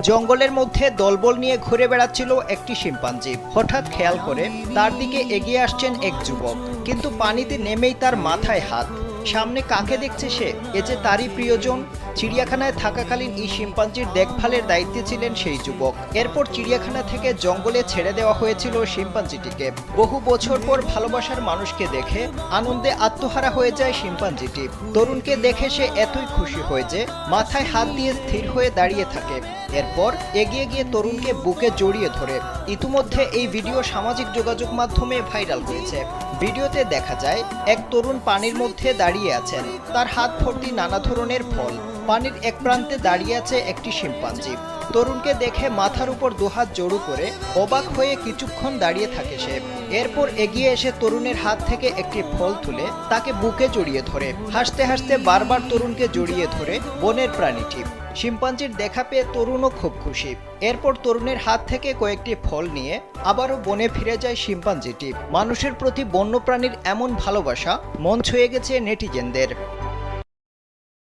জঙ্গলের মধ্যে দলবল নিয়ে ঘুরে বেড়াচ্ছিল একটি শিম্পাঞ্জি। হঠাৎ খেয়াল করে তার দিকে এগিয়ে আসছেন এক যুবক, কিন্তু পানিতে নেমেই তার মাথায় হাত। সামনে কাকে দেখছে সে? এ যে তারই প্রিয়জন। চিড়িয়াখানায় থাকাকালীন এই শিম্পাঞ্জির দেখভালের দায়িত্বে ছিলেন সেই যুবক। এরপর চিড়িয়াখানা থেকে জঙ্গলে ছেড়ে দেওয়া হয়েছিল শিম্পাঞ্জিটিকে। বহু বছর পর ভালোবাসার মানুষকে দেখে আনন্দে আত্মহারা হয়ে যায় শিম্পাঞ্জিটি। তরুণকে দেখে সে এতই খুশি হয় যে মাথায় হাত দিয়ে স্থির হয়ে দাঁড়িয়ে থাকে। এরপর এগিয়ে গিয়ে তরুণকে বুকে জড়িয়ে ধরে। ইতিমধ্যে এই ভিডিও সামাজিক যোগাযোগ মাধ্যমে ভাইরাল হয়েছে। ভিডিওতে দেখা যায় এক তরুণ পানির মধ্যে দাঁড়িয়ে আছেন, তার হাত ভর্তি নানা ধরনের ফল। পানির এক প্রান্তে দাঁড়িয়ে আছে একটি শিম্পাঞ্জি। তরুণকে দেখে মাথার উপর দুহাত জড়ো করে অবাক হয়ে কিছুক্ষণ দাঁড়িয়ে থাকে সে। এরপর এগিয়ে এসে তরুণের হাত থেকে একটি ফল তুলে তাকে বুকে জড়িয়ে ধরে। হাসতে হাসতে বারবার তরুণকে জড়িয়ে ধরে বনের প্রাণীটি। শিম্পাঞ্জির দেখা পেয়ে তরুণও খুব খুশি। এরপর তরুণের হাত থেকে কয়েকটি ফল নিয়ে আবারও বনে ফিরে যায় শিম্পাঞ্জিটি। মানুষের প্রতি বন্যপ্রাণীর এমন ভালোবাসা মন ছুঁয়ে গেছে নেটিজেনদের।